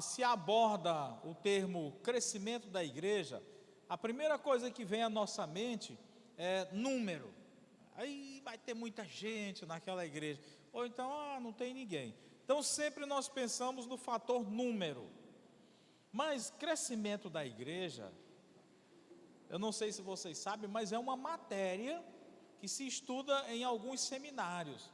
se aborda o termo crescimento da igreja, a primeira coisa que vem à nossa mente é número. Aí vai ter muita gente naquela igreja, ou então não tem ninguém. Então sempre nós pensamos no fator número. Mas crescimento da igreja, eu não sei se vocês sabem, mas é uma matéria que se estuda em alguns seminários.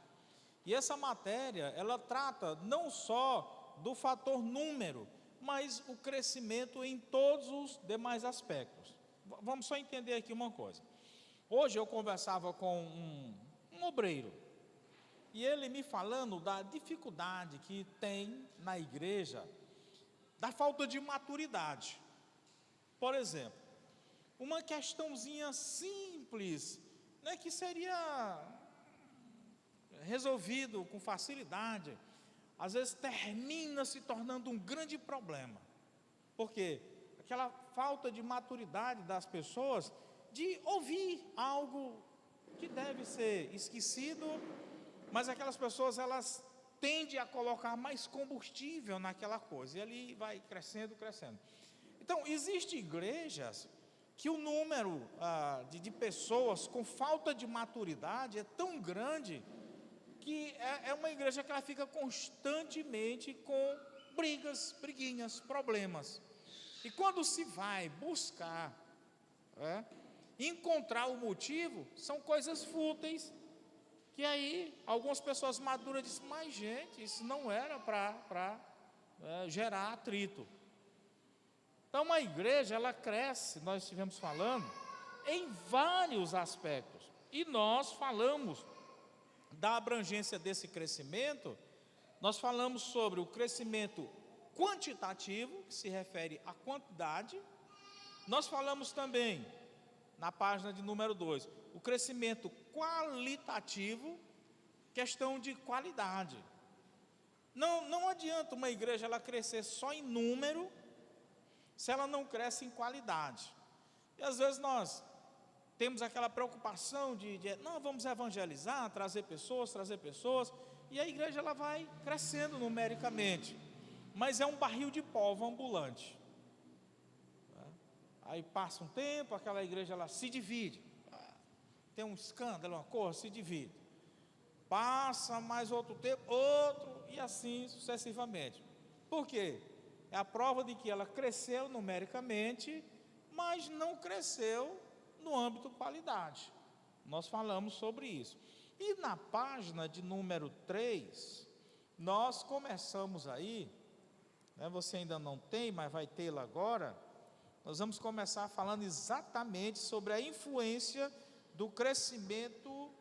E essa matéria, ela trata não só do fator número, mas o crescimento em todos os demais aspectos. Vamos só entender aqui uma coisa. Hoje eu conversava com um obreiro, e ele me falando da dificuldade que tem na igreja, da falta de maturidade. Por exemplo, uma questãozinha simples, né, que seria resolvido com facilidade, às vezes termina se tornando um grande problema. Por quê? Aquela falta de maturidade das pessoas de ouvir algo que deve ser esquecido, mas aquelas pessoas, elas tendem a colocar mais combustível naquela coisa, e ali vai crescendo, crescendo. Então, existem igrejas que o número de pessoas com falta de maturidade é tão grande, que é uma igreja que ela fica constantemente com briguinhas, problemas. E quando se vai buscar encontrar o motivo, são coisas fúteis, que aí algumas pessoas maduras dizem, mas gente, isso não era para gerar atrito. Então uma igreja, ela cresce, nós estivemos falando, em vários aspectos, e nós falamos da abrangência desse crescimento. Nós falamos sobre o crescimento quantitativo, que se refere à quantidade. Nós falamos também, na página de número 2, o crescimento qualitativo, questão de qualidade. Não adianta uma igreja ela crescer só em número, se ela não cresce em qualidade. E às vezes nós temos aquela preocupação de não, vamos evangelizar, trazer pessoas, e a igreja ela vai crescendo numericamente, mas é um barril de pólvora ambulante. Aí passa um tempo, aquela igreja ela se divide, tem um escândalo, uma coisa, se divide. Passa mais outro tempo, outro, e assim sucessivamente. Por quê? É a prova de que ela cresceu numericamente, mas não cresceu no âmbito qualidade. Nós falamos sobre isso. E na página de número 3, nós começamos aí, você ainda não tem, mas vai tê-la agora. Nós vamos começar falando exatamente sobre a influência do crescimento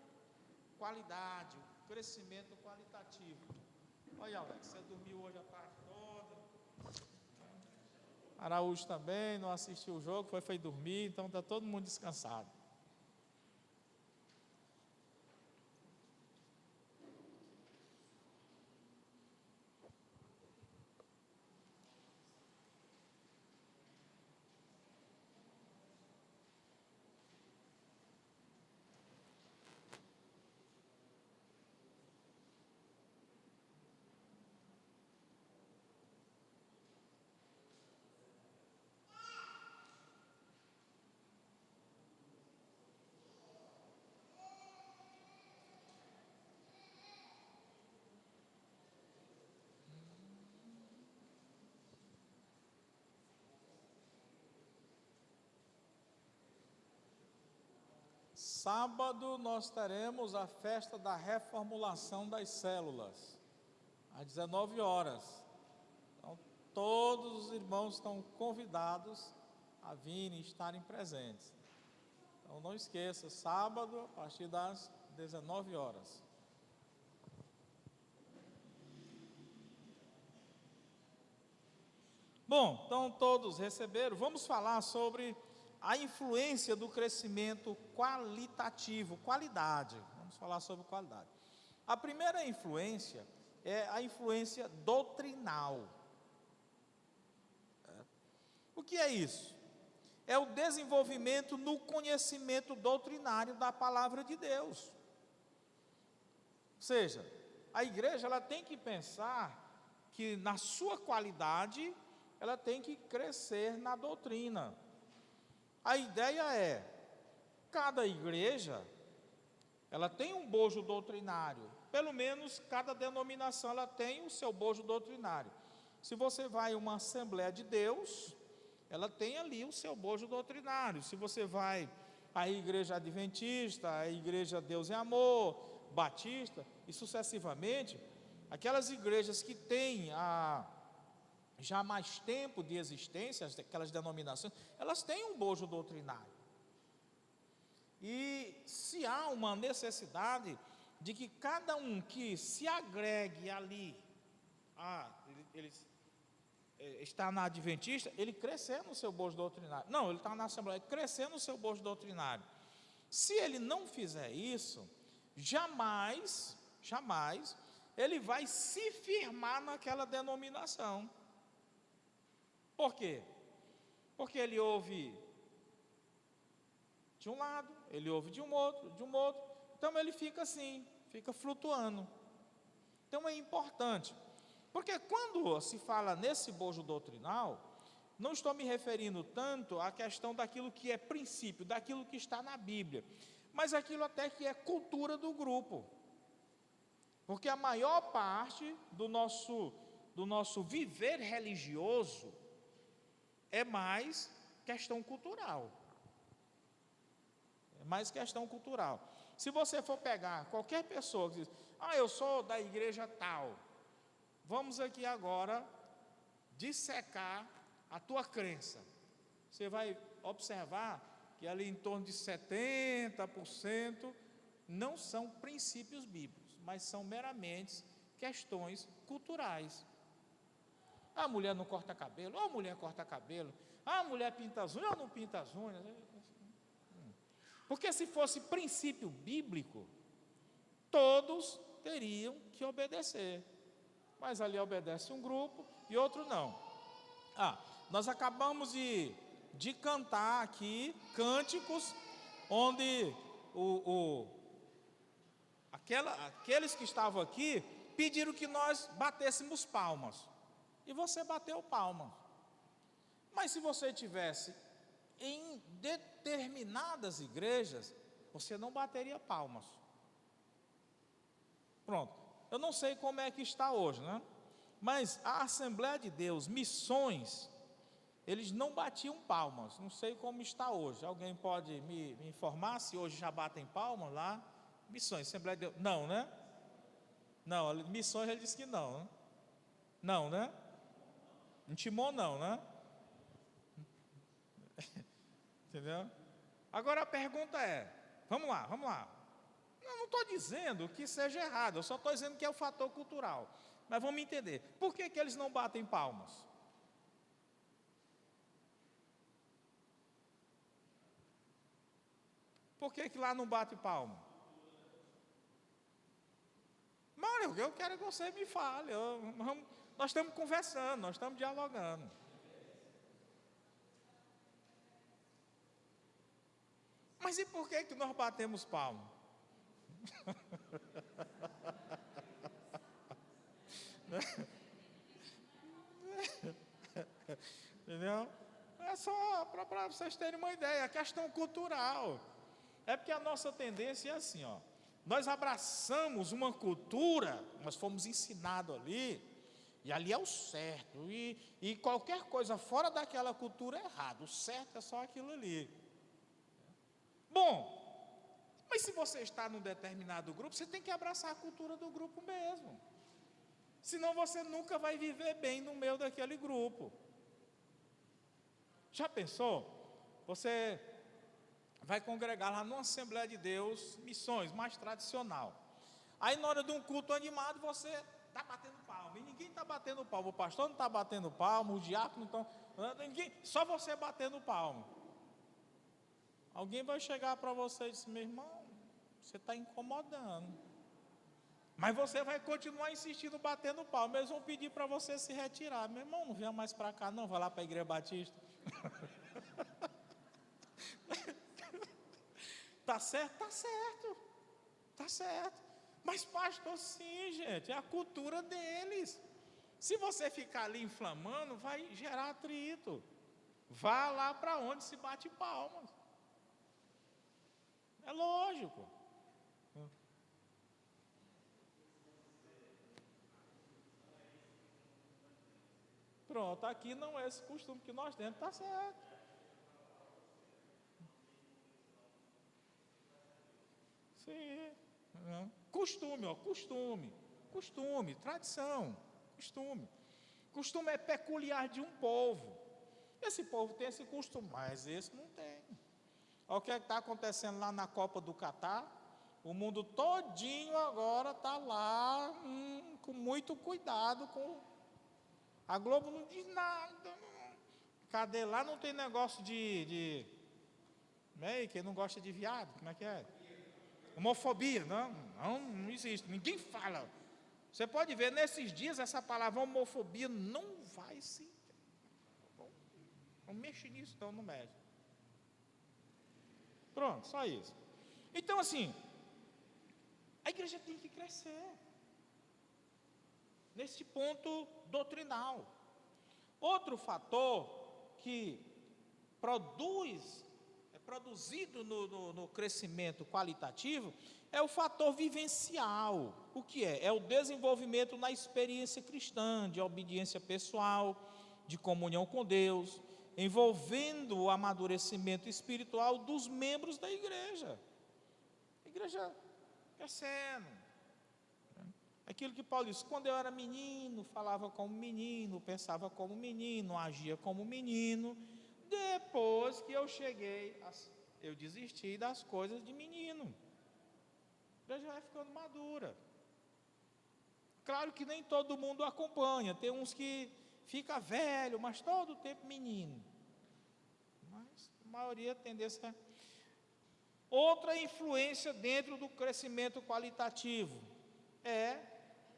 qualidade, o crescimento qualitativo. Olha, Alex, você dormiu hoje a tarde toda. Araújo também não assistiu o jogo, foi dormir, então está todo mundo descansado. Sábado nós teremos a festa da reformulação das células, às 19 horas. Então, todos os irmãos estão convidados a virem e estarem presentes. Então, não esqueça, sábado, a partir das 19 horas. Bom, então todos receberam. Vamos falar sobre a influência do crescimento qualitativo, qualidade. Vamos falar sobre qualidade. A primeira influência é a influência doutrinal. O que é isso? É o desenvolvimento no conhecimento doutrinário da palavra de Deus. Ou seja, a igreja ela tem que pensar que na sua qualidade, ela tem que crescer na doutrina. A ideia é, cada igreja, ela tem um bojo doutrinário, pelo menos cada denominação ela tem o seu bojo doutrinário. Se você vai a uma Assembleia de Deus, ela tem ali o seu bojo doutrinário. Se você vai à Igreja Adventista, à Igreja Deus é Amor, Batista, e sucessivamente, aquelas igrejas que têm já mais tempo de existência, aquelas denominações, elas têm um bojo doutrinário. E se há uma necessidade de que cada um que se agregue ali, ele está na Adventista, ele crescer no seu bojo doutrinário. Não, ele está na Assembleia, crescer no seu bojo doutrinário. Se ele não fizer isso, jamais ele vai se firmar naquela denominação. Por quê? Porque ele ouve de um lado, ele ouve de um outro, então ele fica assim, fica flutuando. Então é importante, porque quando se fala nesse bojo doutrinal, não estou me referindo tanto à questão daquilo que é princípio, daquilo que está na Bíblia, mas aquilo até que é cultura do grupo, porque a maior parte do nosso viver religioso é mais questão cultural. É mais questão cultural. Se você for pegar qualquer pessoa que diz, eu sou da igreja tal, vamos aqui agora dissecar a tua crença. Você vai observar que ali em torno de 70% não são princípios bíblicos, mas são meramente questões culturais. A mulher não corta cabelo, ou a mulher corta cabelo, a mulher pinta as unhas, ou não pinta as unhas. Porque se fosse princípio bíblico, todos teriam que obedecer. Mas ali obedece um grupo e outro não. Nós acabamos de cantar aqui cânticos onde aqueles que estavam aqui pediram que nós batêssemos palmas. E você bateu palma. Mas se você tivesse em determinadas igrejas, você não bateria palmas. Pronto. Eu não sei como é que está hoje, né? Mas a Assembleia de Deus, missões, eles não batiam palmas. Não sei como está hoje. Alguém pode me informar se hoje já batem palmas lá? Missões, Assembleia de Deus. Não, né? Não, missões ele disse que não, né? Não, né? Intimou não, né? Entendeu? Agora a pergunta é, vamos lá. Eu não estou dizendo que seja errado, eu só estou dizendo que é o fator cultural. Mas vamos entender, por que eles não batem palmas? Por que lá não bate palma? Mário, eu quero que você me fale. Nós estamos conversando, nós estamos dialogando. Mas e por que nós batemos palma? Entendeu? É só para vocês terem uma ideia, a questão cultural. É porque a nossa tendência é assim, nós abraçamos uma cultura, nós fomos ensinados ali, e ali é o certo, e qualquer coisa fora daquela cultura é errado, o certo é só aquilo ali. Bom, mas se você está num determinado grupo, você tem que abraçar a cultura do grupo mesmo. Senão você nunca vai viver bem no meio daquele grupo. Já pensou? Você vai congregar lá numa Assembleia de Deus, missões, mais tradicional. Aí na hora de um culto animado, você está batendo palma. E ninguém está batendo palma. O pastor não está batendo palma, o diácono não está... Só você batendo palma. Alguém vai chegar para você e dizer, meu irmão, você está incomodando. Mas você vai continuar insistindo, batendo palma. Eles vão pedir para você se retirar. Meu irmão, não venha mais para cá não, vai lá para a Igreja Batista. Tá certo? Tá certo. Mas pastor, sim, gente, é a cultura deles. Se você ficar ali inflamando, vai gerar atrito. Vá lá para onde se bate palmas. É lógico. Pronto, aqui não é esse costume que nós temos, está certo. Sim. Costume, costume, tradição, costume. Costume é peculiar de um povo. Esse povo tem esse costume, mas esse não tem. Olha o que está acontecendo lá na Copa do Catar. O mundo todinho agora está lá com muito cuidado. A Globo não diz nada. Cadê? Lá não tem negócio de quem não gosta de viado, como é que é? Homofobia, não existe, ninguém fala. Você pode ver, nesses dias, essa palavra homofobia não vai se... Não mexe nisso, então não mexe. Pronto, só isso. Então, assim, a igreja tem que crescer nesse ponto doutrinal. Outro fator que é produzido no crescimento qualitativo, é o fator vivencial. O que é? É o desenvolvimento na experiência cristã, de obediência pessoal, de comunhão com Deus, envolvendo o amadurecimento espiritual dos membros da igreja. A igreja crescendo. Aquilo que Paulo disse: quando eu era menino, falava como menino, pensava como menino, agia como menino. Depois que eu cheguei, eu desisti das coisas de menino. A igreja vai ficando madura. Claro que nem todo mundo acompanha. Tem uns que fica velho, mas todo o tempo menino. Mas a maioria tendência. Outra influência dentro do crescimento qualitativo é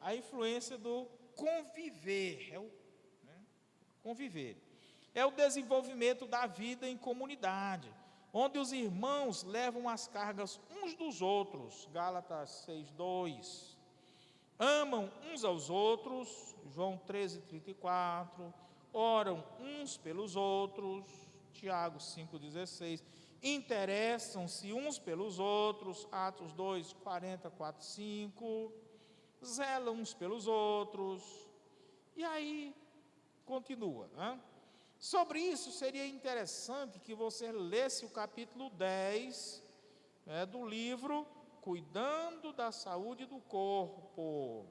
a influência do conviver. Conviver. É o desenvolvimento da vida em comunidade, onde os irmãos levam as cargas uns dos outros, Gálatas 6:2, amam uns aos outros, João 13:34, oram uns pelos outros, Tiago 5:16, interessam-se uns pelos outros, Atos 2:40, 4:5, zelam uns pelos outros, e aí continua, Sobre isso, seria interessante que você lesse o capítulo 10 do livro Cuidando da Saúde do Corpo.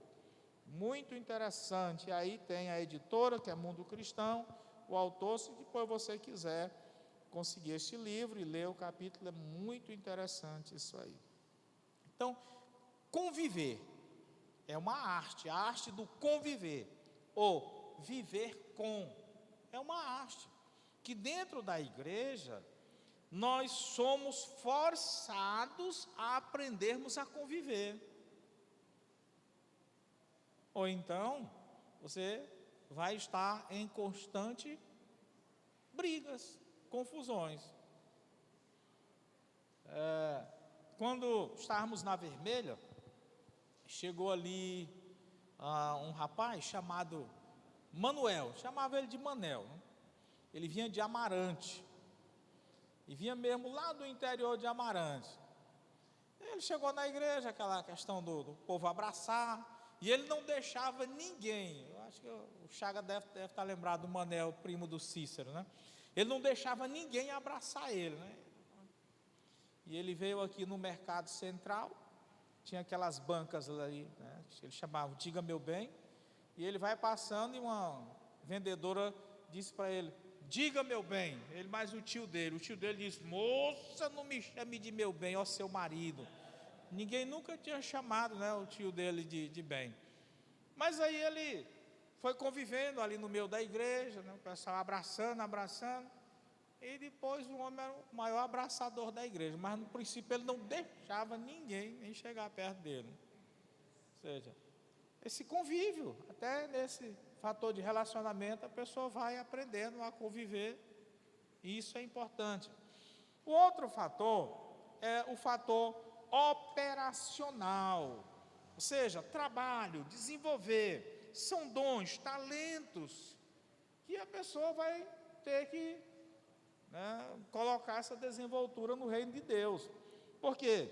Muito interessante. Aí tem a editora, que é Mundo Cristão, o autor, se depois você quiser conseguir este livro e ler o capítulo, é muito interessante isso aí. Então, conviver é uma arte, a arte do conviver, ou viver com. É uma arte que dentro da igreja nós somos forçados a aprendermos a conviver. Ou então você vai estar em constante brigas, confusões. Quando estávamos na Vermelha, chegou ali um rapaz chamado Manuel, chamava ele de Manel, Ele vinha de Amarante, e vinha mesmo lá do interior de Amarante. Ele chegou na igreja, aquela questão do povo abraçar, e ele não deixava ninguém. Eu acho que o Chaga deve estar lembrado do Manel, primo do Cícero, Ele não deixava ninguém abraçar ele, E ele veio aqui no Mercado Central, tinha aquelas bancas ali, Ele chamava Diga Meu Bem. E ele vai passando e uma vendedora disse para ele: diga meu bem. Ele mais o tio dele disse: moça, não me chame de meu bem, ó seu marido. Ninguém nunca tinha chamado o tio dele de bem. Mas aí ele foi convivendo ali no meio da igreja, o pessoal abraçando, e depois o homem era o maior abraçador da igreja, mas no princípio ele não deixava ninguém nem chegar perto dele. Ou seja, esse convívio, até nesse fator de relacionamento, a pessoa vai aprendendo a conviver, e isso é importante. O outro fator é o fator operacional, ou seja, trabalho, desenvolver, são dons, talentos, que a pessoa vai ter que, colocar essa desenvoltura no reino de Deus. Por quê?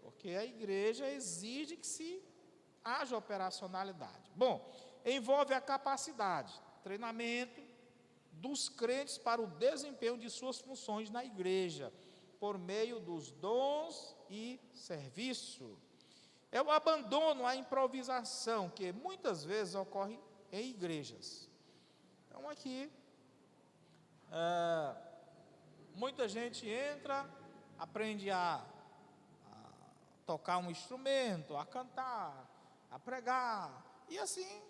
Porque a igreja exige que haja operacionalidade. Bom, envolve a capacidade, treinamento dos crentes para o desempenho de suas funções na igreja, por meio dos dons e serviço. É o abandono à improvisação, que muitas vezes ocorre em igrejas. Então aqui, muita gente entra, aprende a tocar um instrumento, a cantar, a pregar, e assim,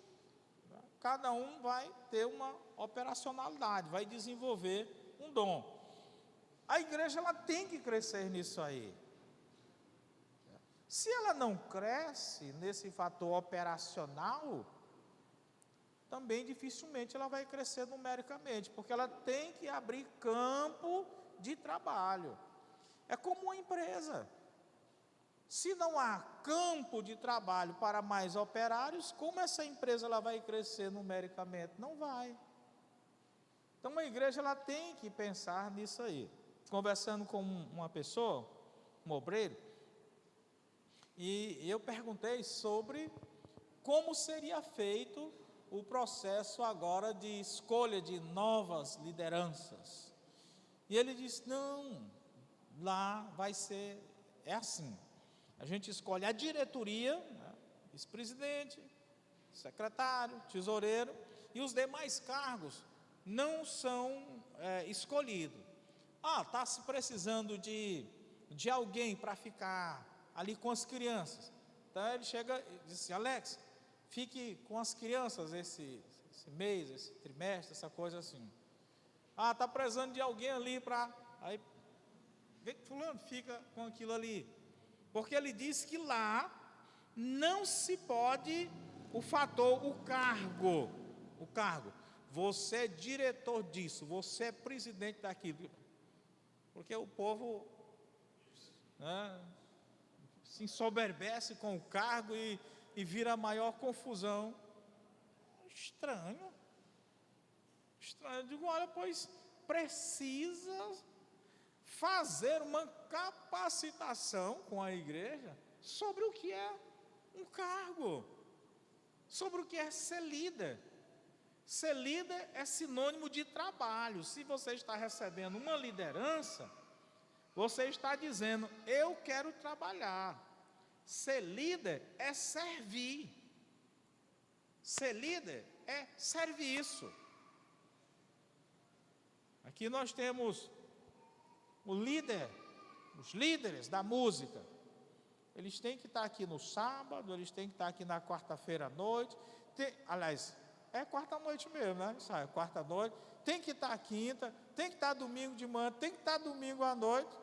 cada um vai ter uma operacionalidade, vai desenvolver um dom. A igreja ela tem que crescer nisso aí. Se ela não cresce nesse fator operacional, também dificilmente ela vai crescer numericamente, porque ela tem que abrir campo de trabalho. É como uma empresa. Se não há campo de trabalho para mais operários, como essa empresa ela vai crescer numericamente? Não vai. Então a igreja ela tem que pensar nisso aí. Conversando com uma pessoa, um obreiro, e eu perguntei sobre como seria feito o processo agora de escolha de novas lideranças. E ele disse: não, lá vai ser, é assim, a gente escolhe a diretoria, vice-presidente, secretário, tesoureiro, e os demais cargos não são escolhidos. Está se precisando de alguém para ficar ali com as crianças. Então ele chega e diz assim: Alex, fique com as crianças esse mês, esse trimestre, essa coisa assim. Está precisando de alguém ali para... Aí, vê que fulano fica com aquilo ali. Porque ele disse que lá não se pode o cargo. Você é diretor disso, você é presidente daquilo. Porque o povo se ensoberbece com o cargo e vira a maior confusão. Estranho. Eu digo: olha, pois precisa fazer uma capacitação com a igreja sobre o que é um cargo, sobre o que é ser líder. Ser líder é sinônimo de trabalho. Se você está recebendo uma liderança, você está dizendo: eu quero trabalhar. Ser líder é servir. Ser líder é serviço. Aqui nós temos os líderes da música. Eles têm que estar aqui no sábado, eles têm que estar aqui na quarta-feira à noite. Aliás, é quarta-noite mesmo, né? É quarta-noite. Tem que estar quinta, tem que estar domingo de manhã, tem que estar domingo à noite.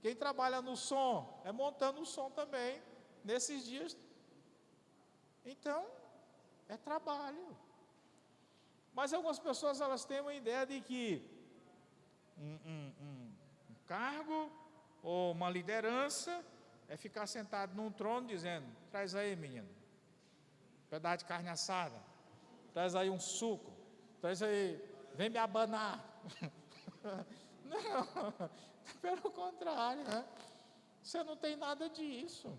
Quem trabalha no som, é montando o som também, nesses dias. Então, é trabalho. Mas algumas pessoas, elas têm uma ideia de que um cargo ou uma liderança é ficar sentado num trono dizendo: traz aí, menino, um pedaço de carne assada, traz aí um suco, traz aí, vem me abanar. Não, pelo contrário, você não tem nada disso.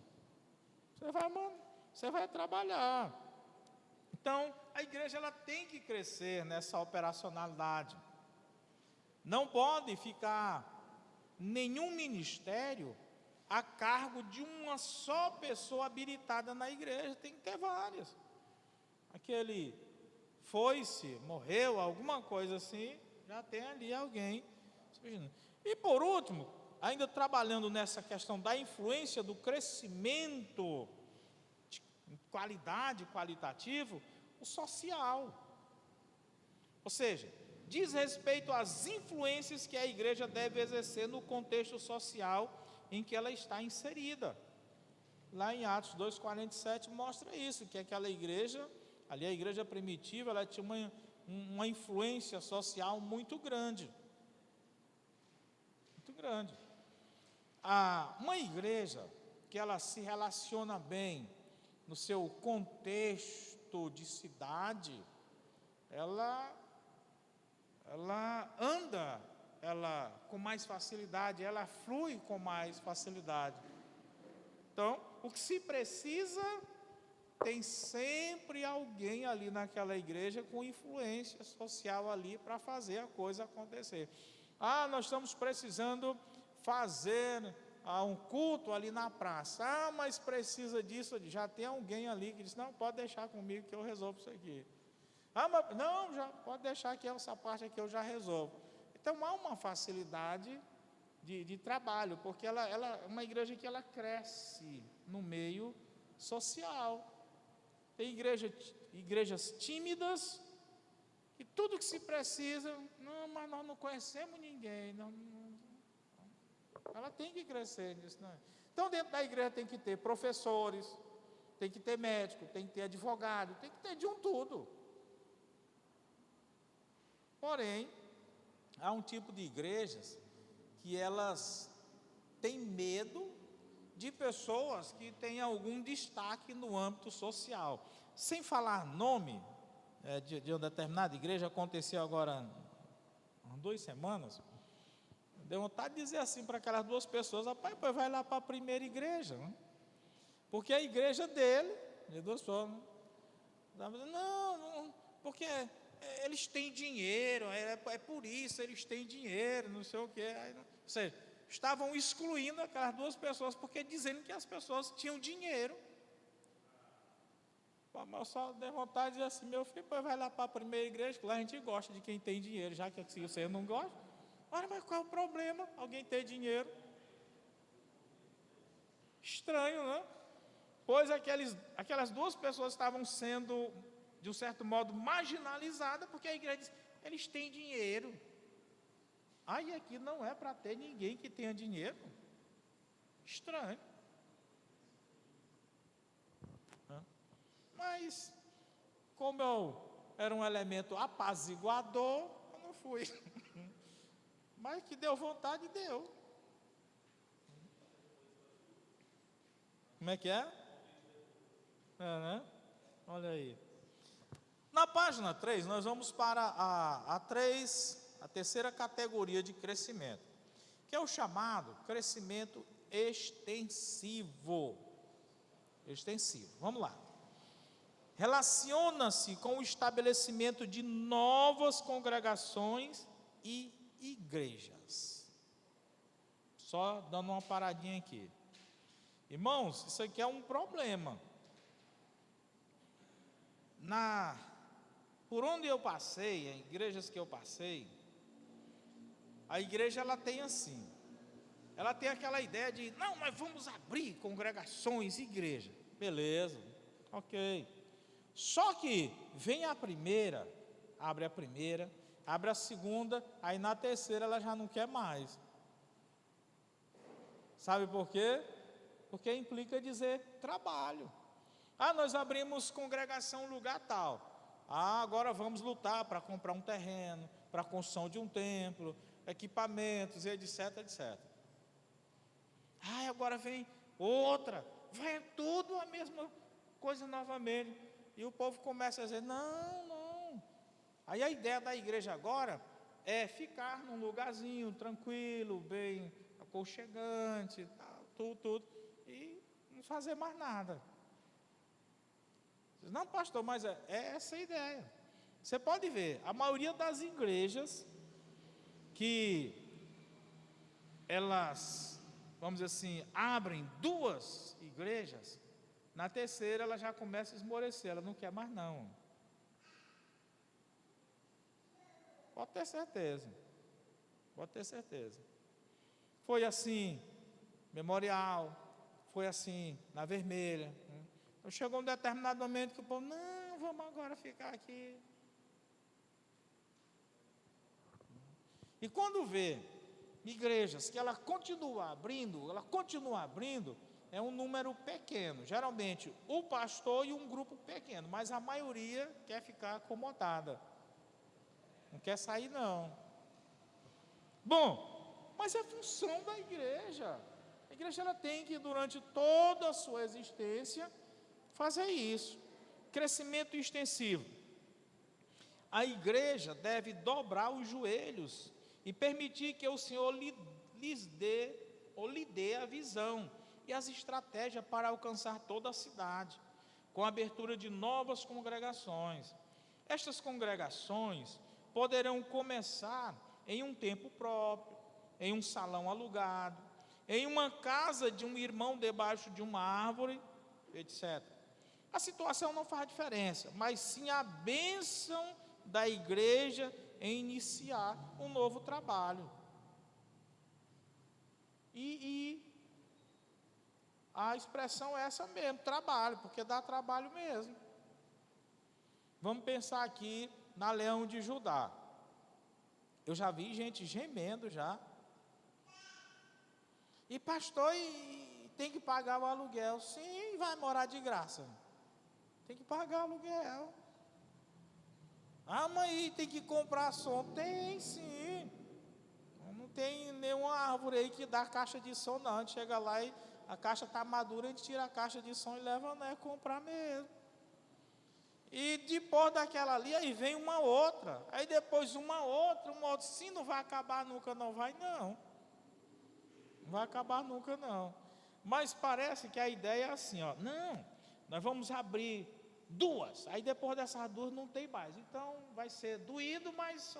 Você vai trabalhar. Então, a igreja ela tem que crescer nessa operacionalidade. Não pode ficar nenhum ministério a cargo de uma só pessoa habilitada na igreja. Tem que ter várias. Aquele foi-se, morreu, alguma coisa assim, já tem ali alguém. E por último, ainda trabalhando nessa questão da influência do crescimento de qualidade, qualitativo, o social. Ou seja, diz respeito às influências que a igreja deve exercer no contexto social em que ela está inserida. Lá em Atos 2,47 mostra isso, que aquela igreja, ali a igreja primitiva, ela tinha uma influência social muito grande. Muito grande. Uma igreja que ela se relaciona bem no seu contexto de cidade, ela anda, ela com mais facilidade, ela flui com mais facilidade. Então, o que se precisa, tem sempre alguém ali naquela igreja com influência social ali para fazer a coisa acontecer. Nós estamos precisando fazer um culto ali na praça. Mas precisa disso, já tem alguém ali que diz, não, pode deixar comigo que eu resolvo isso aqui. Mas não, já pode deixar que essa parte aqui eu já resolvo. Então há uma facilidade de trabalho, porque ela é uma igreja que ela cresce no meio social. Tem igrejas tímidas, e tudo que se precisa, não, mas nós não conhecemos ninguém, ela tem que crescer nisso, não é? Então dentro da igreja tem que ter professores, tem que ter médico, tem que ter advogado, tem que ter de um tudo. Porém, há um tipo de igrejas que elas têm medo de pessoas que têm algum destaque no âmbito social. Sem falar nome de uma determinada igreja, aconteceu agora há 2 semanas, deu vontade de dizer assim para aquelas 2 pessoas, rapaz, vai lá para a primeira igreja, né? Porque a igreja dele, de 2 pessoas, não, porque eles têm dinheiro, é por isso eles têm dinheiro, não sei o quê. Ou seja, estavam excluindo aquelas 2 pessoas, porque dizendo que as pessoas tinham dinheiro. Mas eu só dei vontade de dizer assim, meu filho, vai lá para a primeira igreja, que lá a gente gosta de quem tem dinheiro, já que se você não gosta. Olha, mas qual é o problema? Alguém ter dinheiro? Estranho, não? Pois aquelas 2 pessoas estavam sendo, de um certo modo, marginalizadas, porque a igreja diz, eles têm dinheiro. E aqui não é para ter ninguém que tenha dinheiro. Estranho. Mas, como eu era um elemento apaziguador, eu não fui. Mas que deu vontade, deu. Como é que é? Né? Olha aí. Na página 3, nós vamos para a 3ª categoria de crescimento, que é o chamado crescimento extensivo. Vamos lá. Relaciona-se com o estabelecimento de novas congregações e igrejas. Só dando uma paradinha aqui. Irmãos, isso aqui é um problema. Por onde eu passei, em igrejas que eu passei, a igreja ela tem assim, ela tem aquela ideia de, não, nós vamos abrir congregações, igreja. Beleza, ok. Só que vem a primeira, abre a segunda, aí na terceira ela já não quer mais. Sabe por quê? Porque implica dizer trabalho. Nós abrimos congregação lugar tal. Agora vamos lutar para comprar um terreno, para a construção de um templo, equipamentos, etc, etc. Agora vem outra, vai tudo a mesma coisa novamente. E o povo começa a dizer, não. Aí a ideia da igreja agora é ficar num lugarzinho tranquilo, bem aconchegante, tudo, e não fazer mais nada. Não, pastor, mas é essa a ideia. Você pode ver, a maioria das igrejas que elas, vamos dizer assim, abrem 2 igrejas, na terceira ela já começa a esmorecer, ela não quer mais não. Pode ter certeza. Foi assim, Memorial, foi assim, na Vermelha. Então chegou um determinado momento que o povo, não, vamos agora ficar aqui. E quando vê igrejas que ela continua abrindo, é um número pequeno, geralmente o pastor e um grupo pequeno, mas a maioria quer ficar acomodada, não quer sair não. Bom, mas é função da igreja. A igreja ela tem que, durante toda a sua existência, fazer isso. Crescimento extensivo. A igreja deve dobrar os joelhos e permitir que o Senhor lhe dê a visão e as estratégias para alcançar toda a cidade, com a abertura de novas congregações. Estas congregações poderão começar em um tempo próprio, em um salão alugado, em uma casa de um irmão debaixo de uma árvore, etc. A situação não faz diferença, mas sim a bênção da igreja em iniciar um novo trabalho. E a expressão é essa mesmo, trabalho, porque dá trabalho mesmo. Vamos pensar aqui na Leão de Judá. Eu já vi gente gemendo já. E pastor, tem que pagar o aluguel. Sim, vai morar de graça. Tem que pagar o aluguel. Ah, mas tem que comprar som. Tem sim. Não tem nenhuma árvore aí que dá caixa de som não. A gente chega lá e a caixa está madura, a gente tira a caixa de som e leva, né, comprar mesmo. E depois daquela ali, aí vem uma outra. Aí depois uma outra. Sim, não vai acabar nunca, não vai não. Não vai acabar nunca não. Mas parece que a ideia é assim, ó. Não, nós vamos abrir 2. Aí depois dessas 2 não tem mais. Então vai ser doído, mas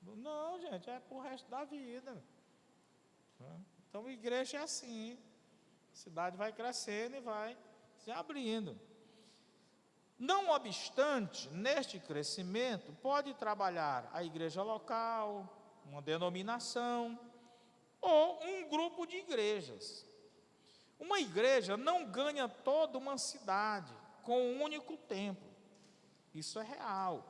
não, gente, é pro resto da vida. Então a igreja é assim. A cidade vai crescendo e vai se abrindo. Não obstante, neste crescimento, pode trabalhar a igreja local, uma denominação, ou um grupo de igrejas. Uma igreja não ganha toda uma cidade com um único templo. Isso é real.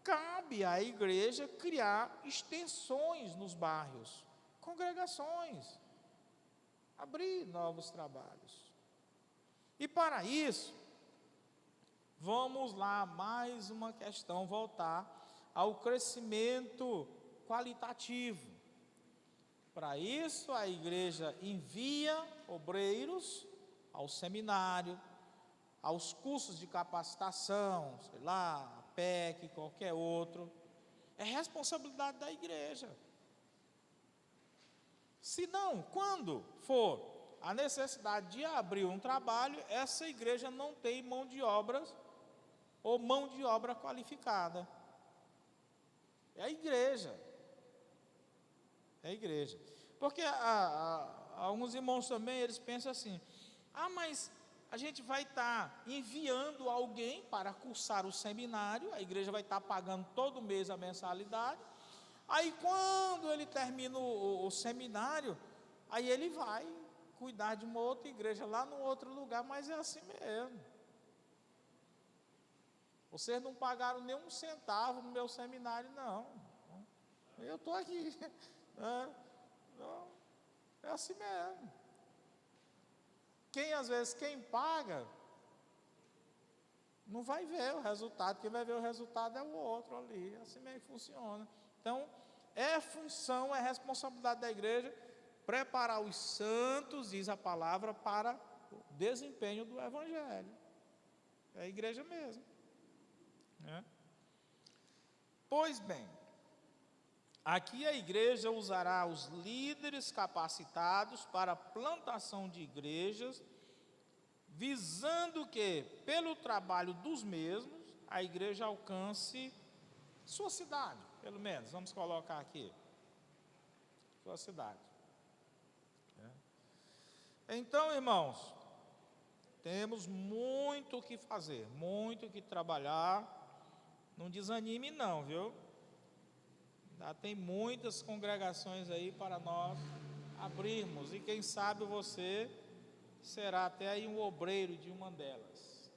Cabe à igreja criar extensões nos bairros, congregações, abrir novos trabalhos. E para isso, vamos lá, mais uma questão, voltar ao crescimento qualitativo. Para isso, a igreja envia obreiros ao seminário, aos cursos de capacitação, sei lá, a PEC, qualquer outro. É responsabilidade da igreja. Se não, quando for a necessidade de abrir um trabalho, essa igreja não tem mão de obras ou mão de obra qualificada. É a igreja. É a igreja. Porque alguns irmãos também, eles pensam assim, mas a gente vai estar enviando alguém para cursar o seminário, a igreja vai estar pagando todo mês a mensalidade, aí quando ele termina o seminário, aí ele vai cuidar de uma outra igreja lá no outro lugar, mas é assim mesmo. Vocês não pagaram nem um centavo no meu seminário, não. Eu estou aqui. É assim mesmo. Às vezes, quem paga, não vai ver o resultado. Quem vai ver o resultado é o outro ali. Assim mesmo que funciona. Então, é função, é responsabilidade da igreja preparar os santos, diz a palavra, para o desempenho do evangelho. É a igreja mesmo. Pois bem, aqui a igreja usará os líderes capacitados para a plantação de igrejas, visando que, pelo trabalho dos mesmos, a igreja alcance sua cidade, pelo menos, vamos colocar aqui, sua cidade. Então, irmãos, temos muito o que fazer, muito o que trabalhar. Não desanime não, viu? Ainda tem muitas congregações aí para nós abrirmos. E quem sabe você será até aí um obreiro de uma delas.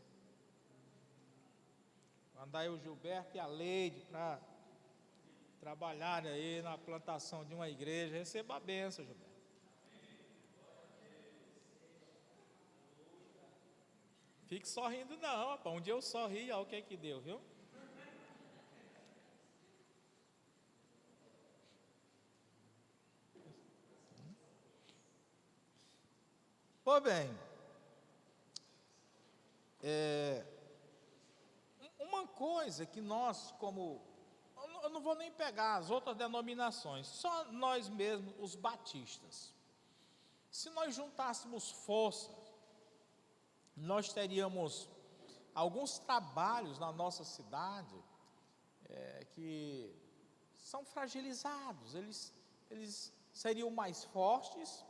Mandar aí o Gilberto e a Leide para trabalhar aí na plantação de uma igreja. Receba a bênção, Gilberto. Fique sorrindo não, rapaz. Um dia eu sorri, olha o que é que deu, viu? Pois bem, uma coisa que nós, como, eu não vou nem pegar as outras denominações, só nós mesmos, os batistas, se nós juntássemos forças, nós teríamos alguns trabalhos na nossa cidade que são fragilizados, eles seriam mais fortes,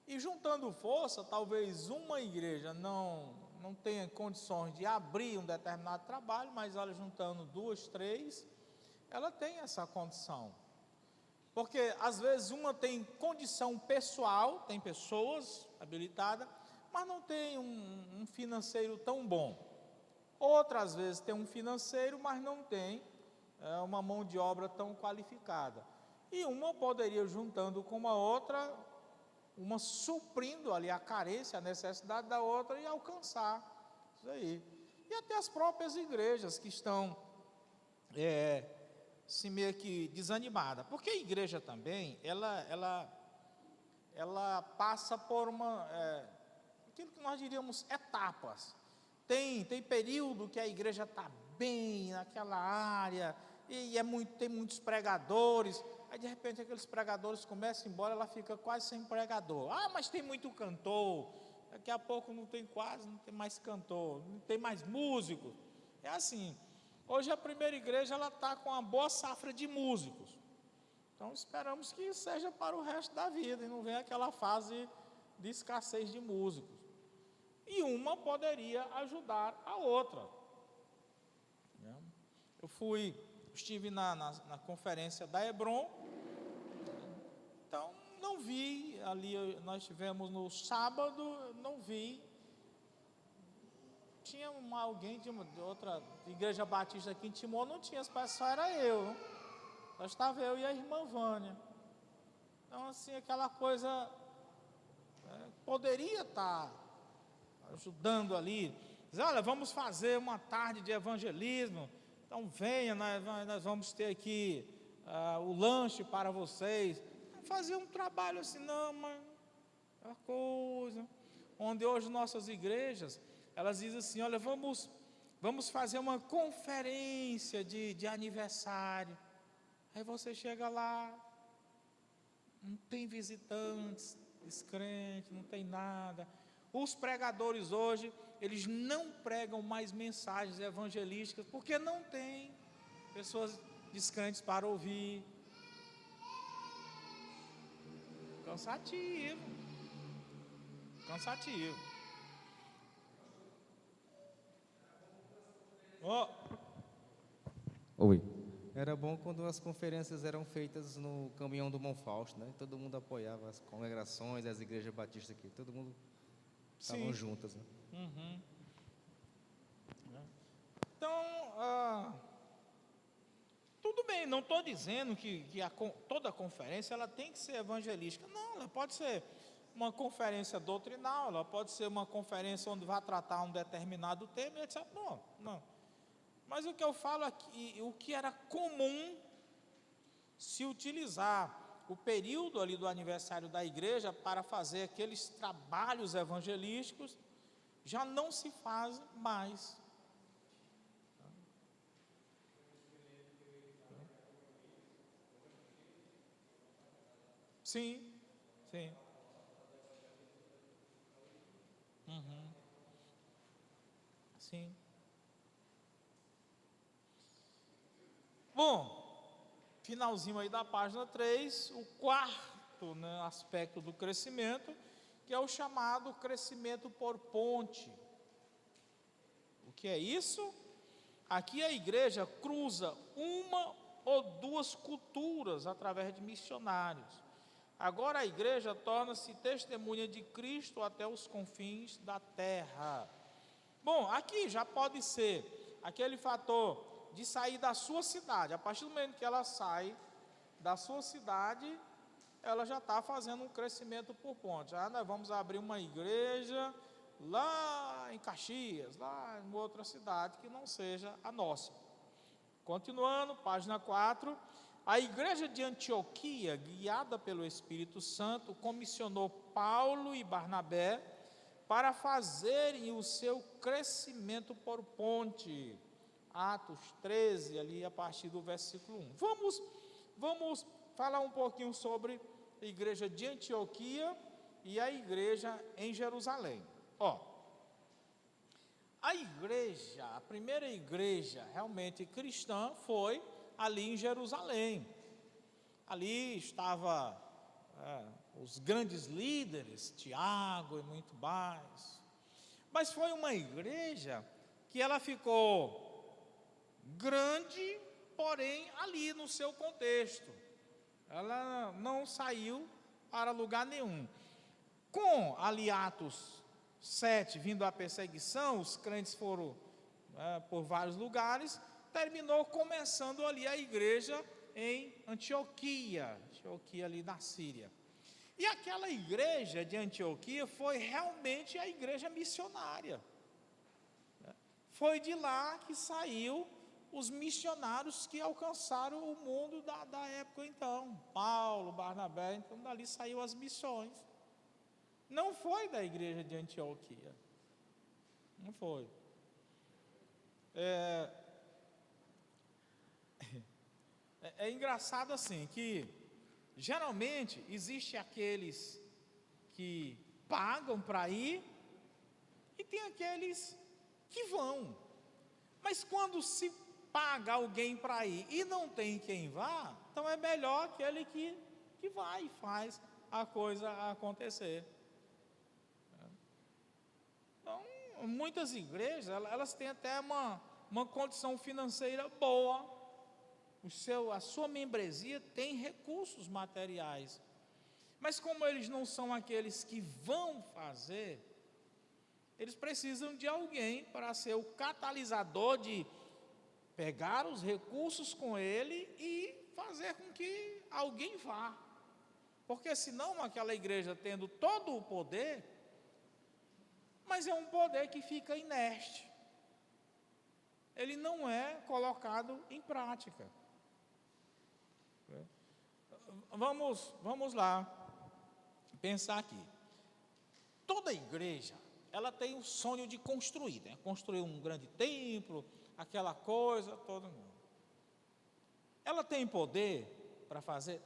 e juntando força, talvez uma igreja não tenha condições de abrir um determinado trabalho, mas ela juntando 2, 3, ela tem essa condição. Porque às vezes uma tem condição pessoal, tem pessoas habilitadas, mas não tem um financeiro tão bom. Outras vezes tem um financeiro, mas não tem uma mão de obra tão qualificada. E uma poderia, juntando com a outra, uma suprindo ali a carência, a necessidade da outra e alcançar isso aí. E até as próprias igrejas que estão se meio que desanimadas, porque a igreja também, ela passa por aquilo que nós diríamos etapas. Tem período que a igreja está bem naquela área, e tem muitos pregadores. Aí de repente aqueles pregadores começam a ir embora, ela fica quase sem pregador. Mas tem muito cantor. Daqui a pouco não tem mais cantor, não tem mais músicos. É assim. Hoje a primeira igreja ela está com uma boa safra de músicos. Então esperamos que seja para o resto da vida e não venha aquela fase de escassez de músicos. E uma poderia ajudar a outra. Eu estive na conferência da Hebron. Então, não vi, ali nós tivemos no sábado, não vi. Tinha alguém de outra igreja batista aqui em Timor, não tinha, só era eu. Só estava eu e a irmã Vânia. Então, assim, aquela coisa poderia estar ajudando ali. Dizer, olha, vamos fazer uma tarde de evangelismo. Então, venha, nós vamos ter aqui o lanche para vocês. Fazer um trabalho assim, não, mas é uma coisa. Onde hoje nossas igrejas, elas dizem assim, olha, vamos fazer uma conferência de aniversário. Aí você chega lá, não tem visitantes, descrente, não tem nada. Os pregadores hoje, eles não pregam mais mensagens evangelísticas, porque não tem pessoas descrentes para ouvir. Cansativo. Oi. Era bom quando as conferências eram feitas no caminhão do Monfausto, né? Todo mundo apoiava as congregações, as igrejas batistas aqui, todo mundo estavam juntas, né? Uhum. Então, tudo bem, não estou dizendo que toda conferência ela tem que ser evangelística. Não, ela pode ser uma conferência doutrinal, ela pode ser uma conferência onde vai tratar um determinado tema, etc. Não. Mas o que eu falo aqui, o que era comum se utilizar o período ali do aniversário da igreja para fazer aqueles trabalhos evangelísticos, já não se faz mais. Sim. Sim. Bom, finalzinho aí da página 3, o quarto, né, aspecto do crescimento, que é o chamado crescimento por ponte. O que é isso? Aqui a igreja cruza uma ou duas culturas através de missionários. Agora a igreja torna-se testemunha de Cristo até os confins da terra. Bom, aqui já pode ser aquele fator de sair da sua cidade. A partir do momento que ela sai da sua cidade, ela já está fazendo um crescimento por ponte. Nós vamos abrir uma igreja lá em Caxias, lá em outra cidade que não seja a nossa. Continuando, página 4. A igreja de Antioquia, guiada pelo Espírito Santo, comissionou Paulo e Barnabé para fazerem o seu crescimento por ponte. Atos 13, ali a partir do versículo 1. Vamos falar um pouquinho sobre a igreja de Antioquia e a igreja em Jerusalém. A primeira igreja realmente cristã foi ali em Jerusalém. Ali estavam os grandes líderes, Tiago e muito mais. Mas foi uma igreja que ela ficou grande, porém ali no seu contexto. Ela não saiu para lugar nenhum. Com ali Atos 7, vindo a perseguição, os crentes foram por vários lugares, terminou começando ali a igreja em Antioquia ali na Síria. E aquela igreja de Antioquia foi realmente a igreja missionária. Foi de lá que saiu os missionários que alcançaram o mundo da época então. Paulo, Barnabé, então dali saiu as missões. Não foi da igreja de Antioquia. Não foi. É engraçado assim, que geralmente existe aqueles que pagam para ir e tem aqueles que vão. Mas quando se paga alguém para ir e não tem quem vá, então é melhor aquele que vai e faz a coisa acontecer. Então, muitas igrejas, elas têm até uma condição financeira boa. A sua membresia tem recursos materiais. Mas como eles não são aqueles que vão fazer, eles precisam de alguém para ser o catalisador de pegar os recursos com ele e fazer com que alguém vá. Porque senão aquela igreja tendo todo o poder, mas é um poder que fica inerte. Ele não é colocado em prática. Vamos lá pensar aqui. Toda igreja, ela tem o sonho de construir, né? Construir um grande templo, aquela coisa toda. Ela tem poder para fazer?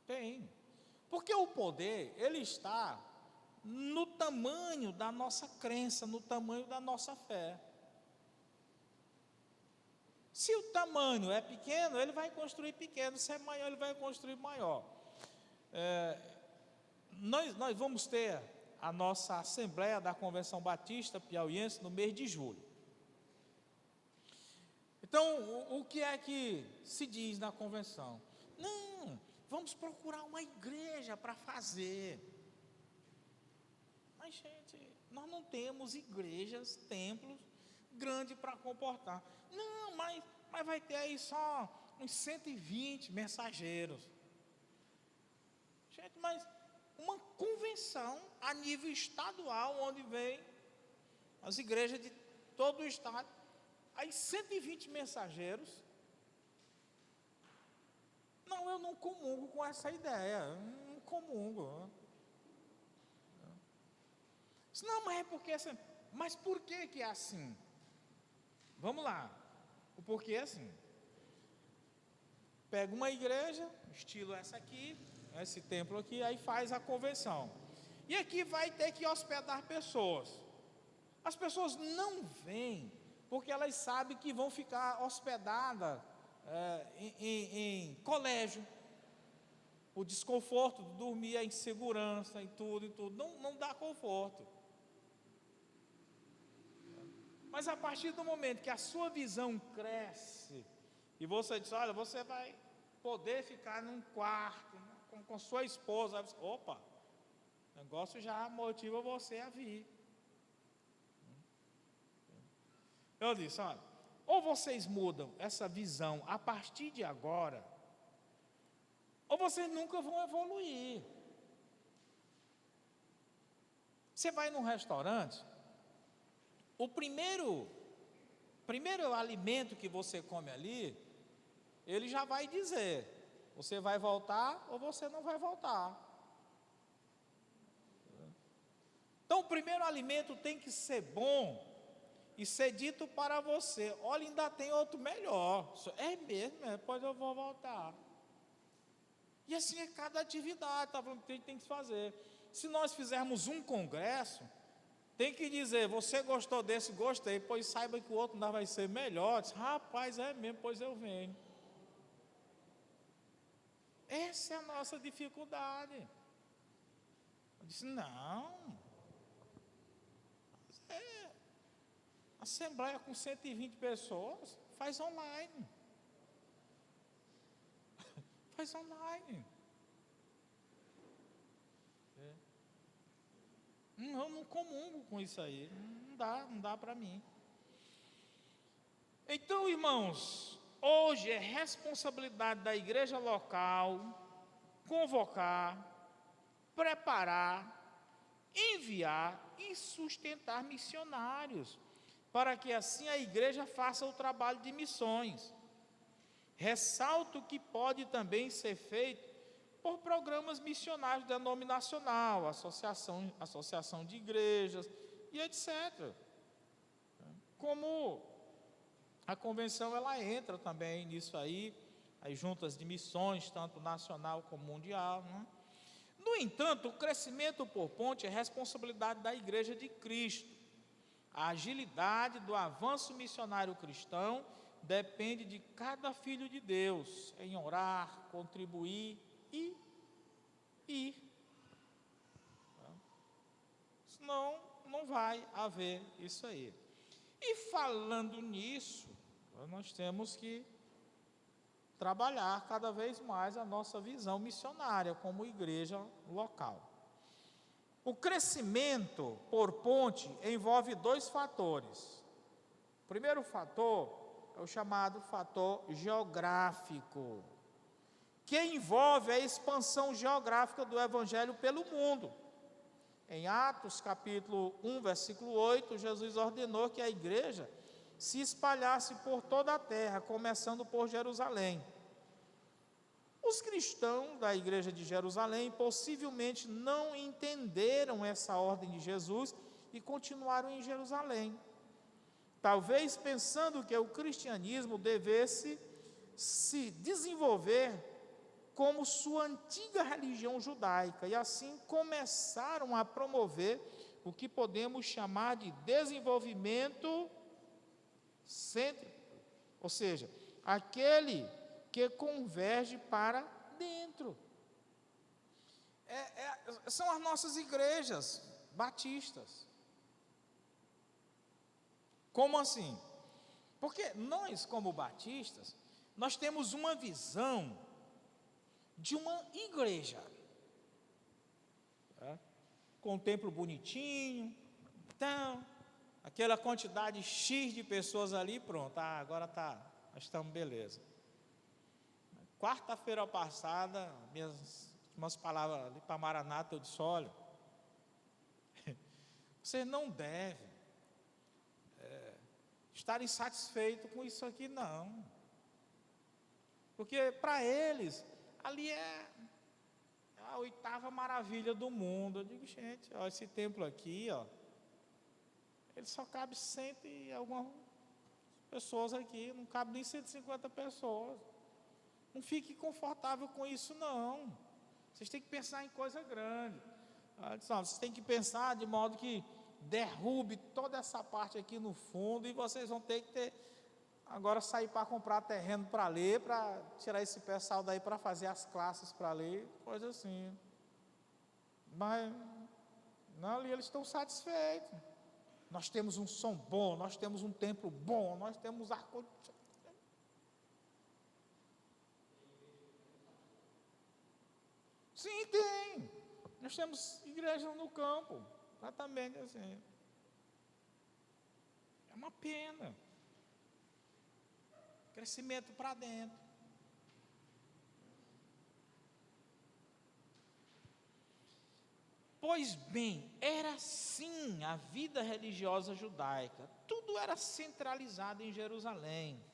Tem. Porque o poder, ele está no tamanho da nossa crença, no tamanho da nossa fé. Se o tamanho é pequeno, ele vai construir pequeno. Se é maior, ele vai construir maior. Nós vamos ter a nossa Assembleia da Convenção Batista Piauiense no mês de julho. Então, o que é que se diz na convenção? Não, vamos procurar uma igreja para fazer. Mas, gente, nós não temos igrejas, templos grandes para comportar. Não, mas vai ter aí só uns 120 mensageiros. Gente, mas uma convenção a nível estadual, onde vem as igrejas de todo o estado, aí 120 mensageiros. Não, eu não comungo com essa ideia, eu não comungo. Não, mas é porque assim, mas por que é assim? Vamos lá, o porquê é assim. Pega uma igreja, estilo essa aqui, esse templo aqui, aí faz a convenção. E aqui vai ter que hospedar pessoas. As pessoas não vêm, porque elas sabem que vão ficar hospedadas em colégio. O desconforto de dormir, a insegurança e tudo, não dá conforto. Mas a partir do momento que a sua visão cresce, e você diz, olha, você vai poder ficar num quarto com sua esposa, opa, o negócio já motiva você a vir. Eu disse, olha, ou vocês mudam essa visão a partir de agora, ou vocês nunca vão evoluir. Você vai num restaurante, o primeiro alimento que você come ali, ele já vai dizer, você vai voltar ou você não vai voltar. Então, o primeiro alimento tem que ser bom e ser dito para você: olha, ainda tem outro melhor. É mesmo, depois eu vou voltar. E assim é cada atividade, tá falando que a gente tem que fazer. Se nós fizermos um congresso, tem que dizer: você gostou desse? Gostei, pois saiba que o outro ainda vai ser melhor. Diz, rapaz, é mesmo, pois eu venho. Essa é a nossa dificuldade. Eu disse: não. Assembleia com 120 pessoas, faz online. Faz online. Eu não comungo com isso aí. Não dá para mim. Então, irmãos, hoje é responsabilidade da igreja local convocar, preparar, enviar e sustentar missionários, para que assim a igreja faça o trabalho de missões. Ressalto que pode também ser feito por programas missionários denominacional, associação de igrejas e etc. Como a convenção, ela entra também nisso aí, as juntas de missões, tanto nacional como mundial, né? No entanto, o crescimento por ponte é responsabilidade da Igreja de Cristo. A agilidade do avanço missionário cristão depende de cada filho de Deus em orar, contribuir e ir. Senão, não vai haver isso aí. E falando nisso, nós temos que trabalhar cada vez mais a nossa visão missionária como igreja local. O crescimento por ponte envolve dois fatores. O primeiro fator é o chamado fator geográfico, que envolve a expansão geográfica do evangelho pelo mundo. Em Atos capítulo 1, versículo 8, Jesus ordenou que a igreja se espalhasse por toda a terra, começando por Jerusalém. Os cristãos da igreja de Jerusalém possivelmente não entenderam essa ordem de Jesus e continuaram em Jerusalém, talvez pensando que o cristianismo devesse se desenvolver como sua antiga religião judaica, e assim começaram a promover o que podemos chamar de desenvolvimento cêntrico, ou seja, aquele que converge para dentro. São as nossas igrejas batistas. Como assim? Porque nós, como batistas, nós temos uma visão de uma igreja, com um templo bonitinho, então, aquela quantidade X de pessoas ali, pronto, agora nós estamos beleza. Quarta-feira passada, minhas umas palavras ali para Maranata, eu disse: olha, você não deve estar insatisfeito com isso aqui, não, porque para eles ali é a oitava maravilha do mundo. Eu digo: gente, ó, esse templo aqui, ó, ele só cabe 100 e algumas pessoas aqui, não cabe nem 150 pessoas. Não fique confortável com isso, não. Vocês têm que pensar em coisa grande. Vocês têm que pensar de modo que derrube toda essa parte aqui no fundo, e vocês vão ter que agora sair para comprar terreno para ler, para tirar esse pessoal daí para fazer as classes para ler, coisa assim. Mas não, ali eles estão satisfeitos. Nós temos um som bom, nós temos um templo bom, nós temos ar-condicionado. Sim, tem. Nós temos igrejas no campo, exatamente assim. É uma pena. Crescimento para dentro. Pois bem, era assim a vida religiosa judaica. Tudo era centralizado em Jerusalém.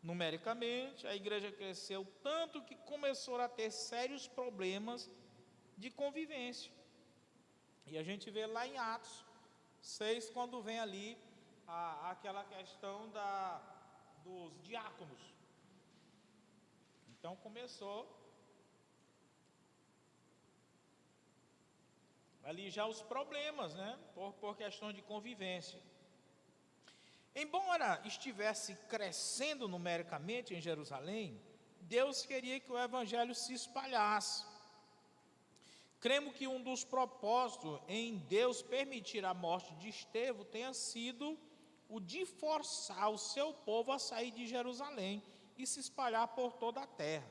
Numericamente, a igreja cresceu tanto que começou a ter sérios problemas de convivência. E a gente vê lá em Atos 6, quando vem ali aquela questão dos diáconos. Então começou ali já os problemas, né? Por questão de convivência. Embora estivesse crescendo numericamente em Jerusalém, Deus queria que o evangelho se espalhasse. Cremos que um dos propósitos em Deus permitir a morte de Estevão tenha sido o de forçar o seu povo a sair de Jerusalém e se espalhar por toda a terra.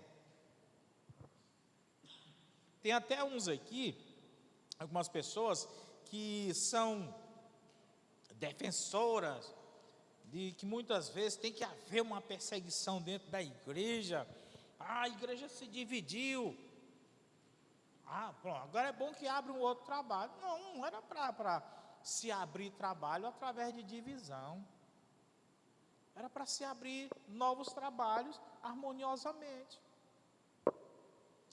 Tem até uns aqui, algumas pessoas que são defensoras de que muitas vezes tem que haver uma perseguição dentro da igreja. A igreja se dividiu. Pronto, agora é bom que abra um outro trabalho. Não era para se abrir trabalho através de divisão. Era para se abrir novos trabalhos harmoniosamente.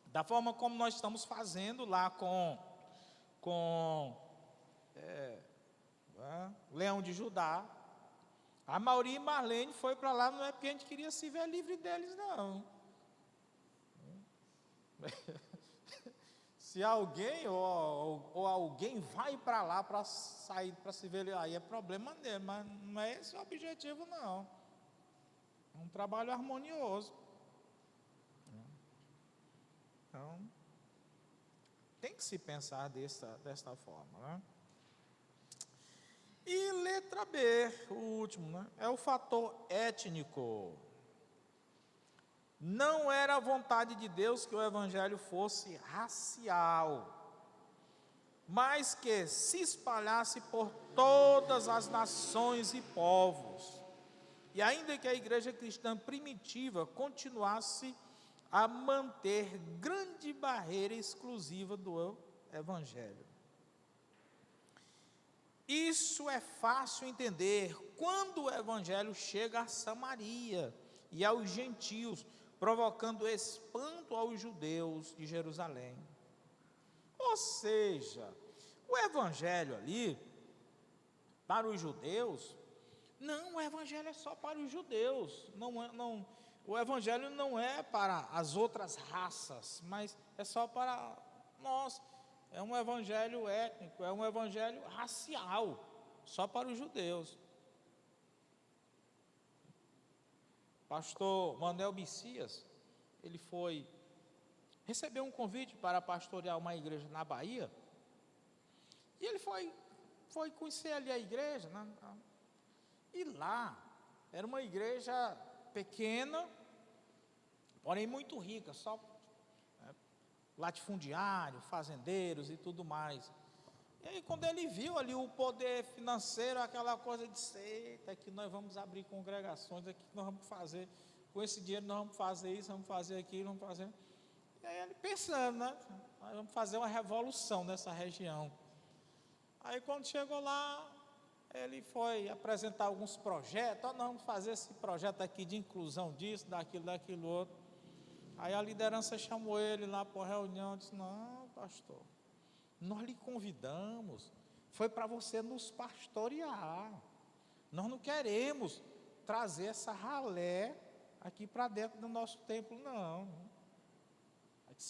Da forma como nós estamos fazendo lá com Leão de Judá. A Mauri e Marlene foi para lá, não é porque a gente queria se ver livre deles, não. Se alguém ou alguém vai para lá para sair, para se ver, aí é problema dele, mas não é esse o objetivo, não. É um trabalho harmonioso. Então, tem que se pensar desta forma, né? E letra B, o último, né? É o fator étnico. Não era a vontade de Deus que o evangelho fosse racial, mas que se espalhasse por todas as nações e povos. E ainda que a igreja cristã primitiva continuasse a manter grande barreira exclusiva do evangelho. Isso é fácil entender quando o evangelho chega a Samaria e aos gentios, provocando espanto aos judeus de Jerusalém. Ou seja, o evangelho ali, para os judeus, o evangelho é só para os judeus, o evangelho não é para as outras raças, mas é só para nós. É um evangelho étnico, é um evangelho racial, só para os judeus. Pastor Manuel Messias, ele recebeu um convite para pastorear uma igreja na Bahia, e ele foi conhecer ali a igreja, né? E lá, era uma igreja pequena, porém muito rica, só latifundiário, fazendeiros e tudo mais. E aí quando ele viu ali o poder financeiro, aquela coisa de eita, aqui nós vamos abrir congregações, aqui nós vamos fazer, com esse dinheiro nós vamos fazer isso, vamos fazer aquilo, vamos fazer. E aí ele pensando, né? Nós vamos fazer uma revolução nessa região. Aí quando chegou lá, ele foi apresentar alguns projetos, nós vamos fazer esse projeto aqui de inclusão disso, daquilo outro. Aí a liderança chamou ele lá para a reunião, disse, não, pastor, nós lhe convidamos, foi para você nos pastorear, nós não queremos trazer essa ralé aqui para dentro do nosso templo, não.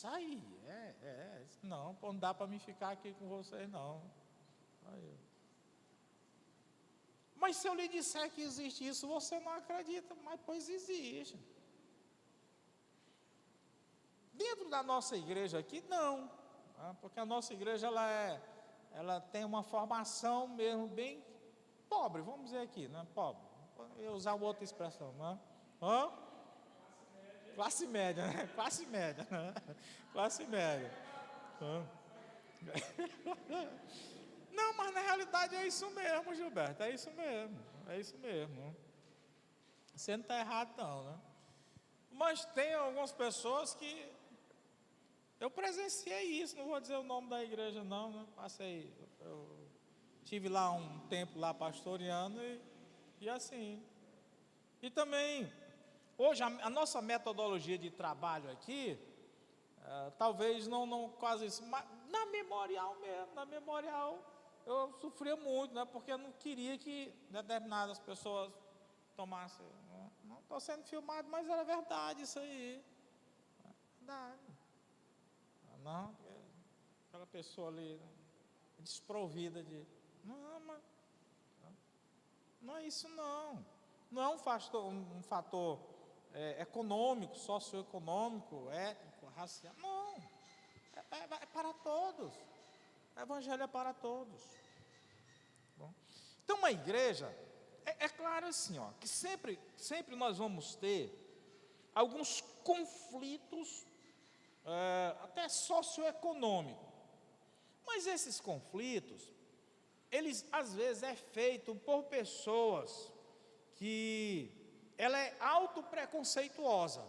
Aí disse, não dá para me ficar aqui com vocês, não. Mas se eu lhe disser que existe isso, você não acredita, mas pois existe. Dentro da nossa igreja aqui, não, porque a nossa igreja ela tem uma formação mesmo bem pobre, vamos dizer aqui, né? Pobre, eu usar outra expressão, né? Classe média, né? Classe média, né? Classe média. Não, mas na realidade é isso mesmo, Gilberto, é isso mesmo. Você não está errado não, né? Mas tem algumas pessoas que eu presenciei isso, não vou dizer o nome da igreja não, né? Eu tive lá um tempo lá pastoreando e assim. E também, hoje a nossa metodologia de trabalho aqui, talvez não quase isso, mas na Memorial mesmo, na Memorial eu sofria muito, né? Porque eu não queria que determinadas pessoas tomassem. Não estou sendo filmado, mas era verdade isso aí. Verdade. Não, aquela pessoa ali desprovida de. Não, mas não é isso não. Não é um fator econômico, socioeconômico, étnico, racial. Não. É para todos. O evangelho é para todos. Bom, então uma igreja, é claro assim, ó, que sempre nós vamos ter alguns conflitos, até socioeconômicos. Mas esses conflitos, eles às vezes é feito por pessoas que ela é autopreconceituosa.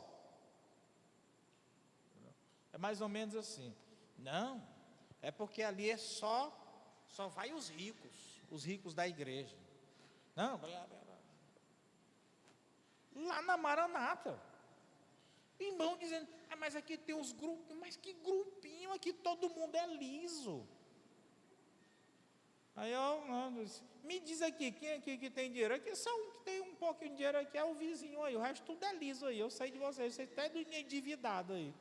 É mais ou menos assim. Não, é porque ali só vai os ricos da igreja. Não, lá na Maranata, irmão dizendo, mas aqui tem uns grupos, mas que grupinho, aqui todo mundo é liso. Aí me diz aqui, quem aqui que tem dinheiro? Aqui só um que tem um pouquinho de dinheiro aqui é o vizinho aí, o resto tudo é liso aí, eu sei de vocês até do endividado aí.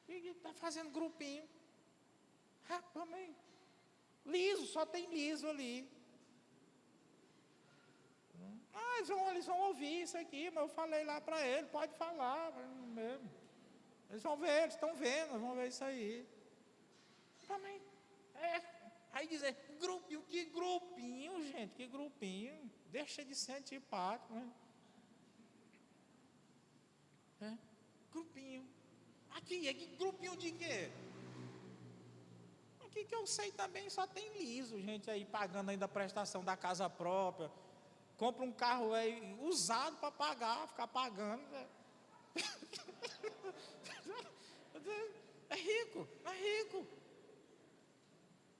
E está fazendo grupinho. Também. Liso, só tem liso ali. Eles vão ouvir isso aqui, mas eu falei lá para ele, pode falar mesmo. Eles vão ver, eles estão vendo, vão ver isso aí. Também. Aí dizer, grupinho, que grupinho, gente, que grupinho. Deixa de ser antipático, né? Grupinho. Aqui, grupinho de quê? Aqui que eu sei também só tem liso, gente aí pagando ainda a prestação da casa própria. Compra um carro aí usado para pagar, ficar pagando. É rico.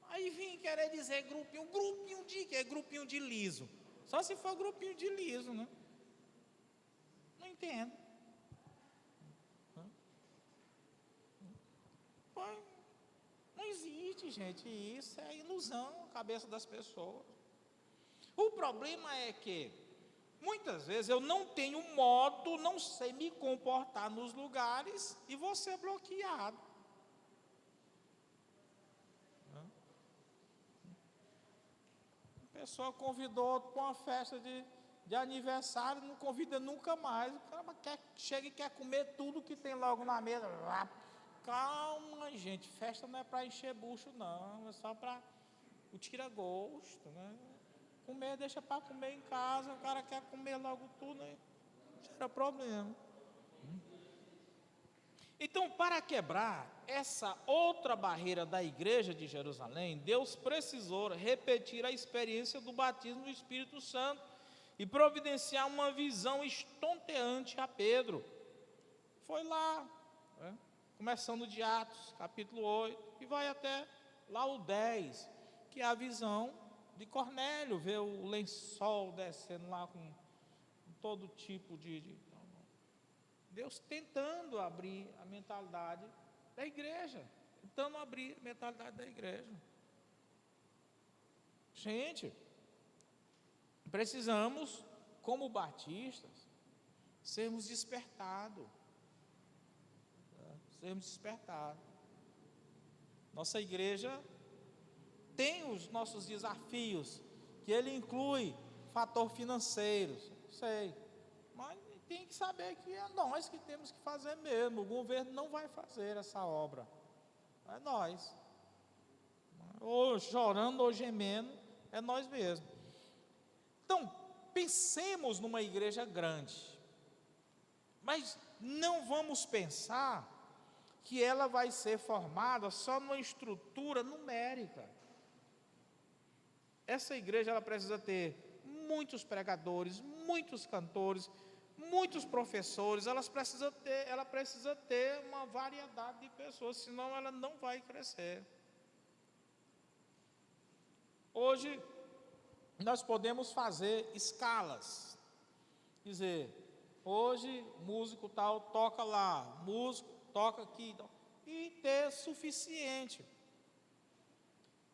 Aí vim querer dizer grupinho de quê? Grupinho de liso. Só se for grupinho de liso, né? Não entendo. Não existe, gente, isso é ilusão na cabeça das pessoas. O problema é que muitas vezes eu não tenho modo, não sei me comportar nos lugares e vou ser bloqueado. A pessoa convidou outro para uma festa de aniversário, não convida nunca mais. O cara chega e quer comer tudo que tem logo na mesa. Calma, gente, festa não é para encher bucho, não, é só para o tira-gosto, né? Comer, deixa para comer em casa, o cara quer comer logo tudo, né? Gera problema. Então, para quebrar essa outra barreira da igreja de Jerusalém, Deus precisou repetir a experiência do batismo do Espírito Santo e providenciar uma visão estonteante a Pedro. Foi lá, né? Começando de Atos, capítulo 8, e vai até lá o 10, que é a visão de Cornélio, ver o lençol descendo lá com todo tipo de Deus tentando abrir a mentalidade da igreja, Gente, precisamos, como batistas, sermos despertados. Nossa igreja tem os nossos desafios, que ele inclui fator financeiro, sei, mas tem que saber que é nós que temos que fazer mesmo. O governo não vai fazer essa obra, é nós, ou chorando ou gemendo, é nós mesmos. Então, pensemos numa igreja grande, mas não vamos pensar que ela vai ser formada só numa estrutura numérica. Essa igreja ela precisa ter muitos pregadores, muitos cantores, muitos professores, ela precisa ter uma variedade de pessoas, senão ela não vai crescer. Hoje, nós podemos fazer escalas, dizer, hoje, músico tal toca lá, músico toca aqui, e ter suficiente.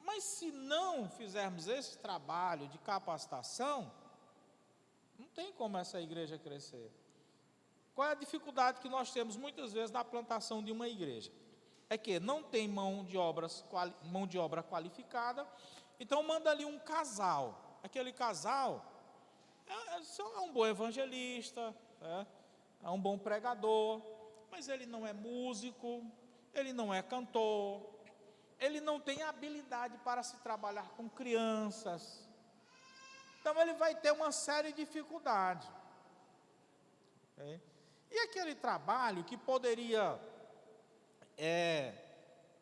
Mas se não fizermos esse trabalho de capacitação, não tem como essa igreja crescer. Qual é a dificuldade que nós temos muitas vezes na plantação de uma igreja? É que não tem mão de obra qualificada, então manda ali um casal. Aquele casal é um bom evangelista, é um bom pregador, mas ele não é músico, ele não é cantor, ele não tem habilidade para se trabalhar com crianças. Então ele vai ter uma série de dificuldades. E aquele trabalho que poderia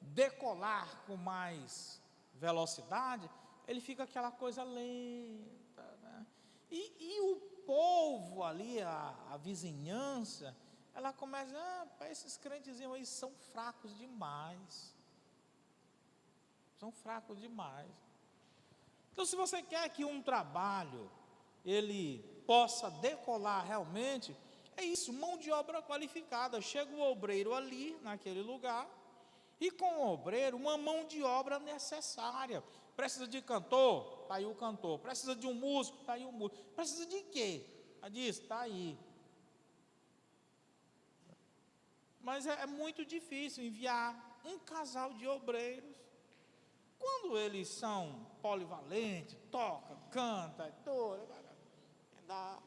decolar com mais velocidade, ele fica aquela coisa lenta, né? E o povo ali, a vizinhança, ela começa, esses crentezinhos aí são fracos demais. São fracos demais. Então, se você quer que um trabalho ele possa decolar realmente, é isso, mão de obra qualificada. Chega o obreiro ali, naquele lugar, e com o obreiro, uma mão de obra necessária. Precisa de cantor? Está aí o cantor. Precisa de um músico? Está aí o músico. Precisa de quê? Disso? Está aí. Mas é muito difícil enviar um casal de obreiros. Quando eles são polivalentes, toca, canta, dá.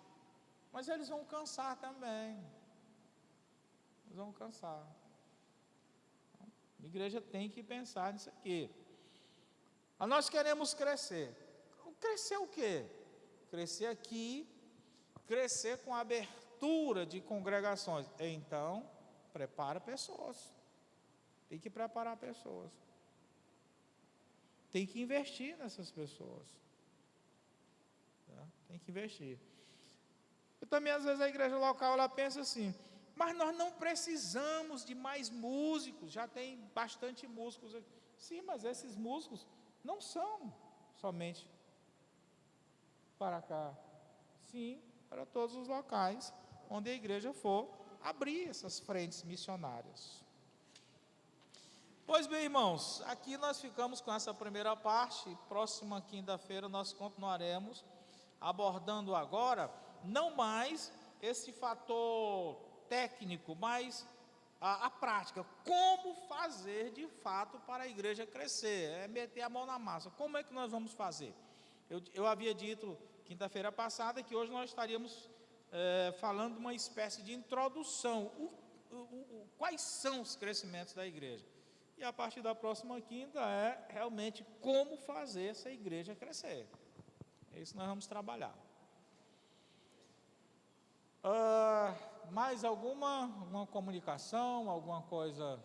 Mas eles vão cansar também. Eles vão cansar. A igreja tem que pensar nisso aqui. Mas nós queremos crescer. Crescer o quê? Crescer aqui, crescer com a abertura de congregações. Então, prepara pessoas. Tem que preparar pessoas. Tem que investir nessas pessoas. Tem que investir. E também, às vezes, a igreja local, ela pensa assim, mas nós não precisamos de mais músicos, já tem bastante músicos aqui. Sim, mas esses músicos não são somente para cá. Sim, para todos os locais onde a igreja for abrir essas frentes missionárias. Pois bem, irmãos, aqui nós ficamos com essa primeira parte. Próxima quinta-feira nós continuaremos abordando agora, não mais esse fator técnico, mas a prática. Como fazer de fato para a igreja crescer? É meter a mão na massa. Como é que nós vamos fazer? Eu havia dito quinta-feira passada que hoje nós estaríamos falando uma espécie de introdução. Quais são os crescimentos da igreja? E a partir da próxima quinta é realmente como fazer essa igreja crescer. É isso que nós vamos trabalhar. Mais alguma comunicação, alguma coisa